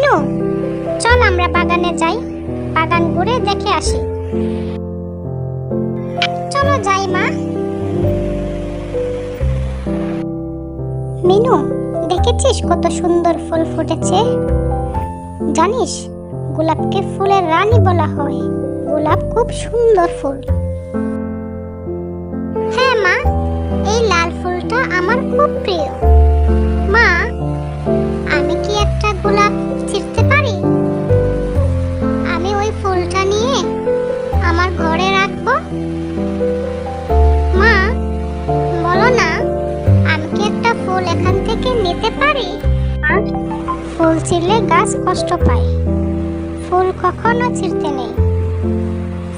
মিনু, চল আমরা বাগানে যাই, বাগান ঘুরে দেখে আসি। চলো যাই মা। মিনু, দেখেছিস কত সুন্দর ফুল ফুটেছে? জানিস গোলাপকে ফুলের রানী বলা হয়। গোলাপ খুব সুন্দর ফুল। হ্যাঁ মা, এই লাল ফুলটা আমার খুব প্রিয়। মা, আমি কি একটা গোলাপ ছিঁড়তে পারি? আমি ওই ফুলটা নিয়ে আমার ঘরে রাখবো। মা, বলো না, আমি কি একটা ফুল এখান থেকে নিতে পারি? ফুল ছিঁড়লে গাছ কষ্ট পায়। ফুল কখনো ছিঁড়তে নেই।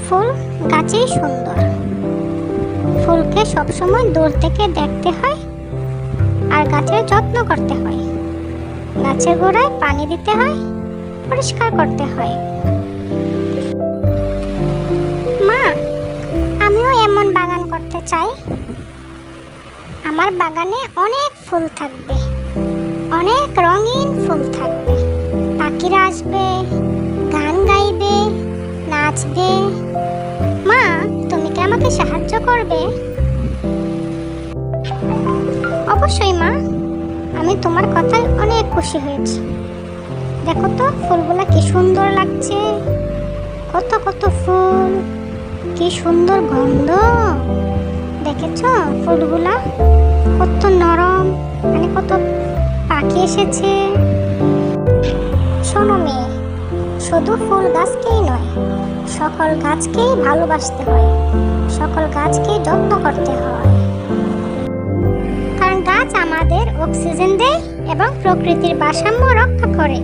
ফুল গাছেই সুন্দর। ফুলকে সবসময় দূর থেকে দেখতে হয় আর গাছের যত্ন করতে হয়। গাছের গোড়ায় পানি দিতে হয়, পরিষ্কার করতে হয়। মা, আমিও এমন বাগান করতে চাই। আমার বাগানে অনেক ফুল থাকবে, অনেক রঙিন ফুল থাকবে। পাখিরা আসবে, গান গাইবে, নাচবে। মা, তুমি কি আমাকে সাহায্য করবে? অবশ্যই মা, আমি তোমার কথায় অনেক খুশি হয়েছি। দেখো তো ফুলগুলা কি সুন্দর লাগছে। কত কত ফুল, কি সুন্দর গন্ধ। দেখেছো ফুলগুলা কত নরম, মানে কত পাখি এসেছে। শোনো মেয়ে, শুধু ফুল গাছকেই নয়, সকল গাছকেই ভালোবাসতে হয়, সকল গাছকেই যত্ন করতে হয়। কারণ গাছ আমাদের অক্সিজেন দেয় এবং প্রকৃতির ভারসাম্য রক্ষা করে।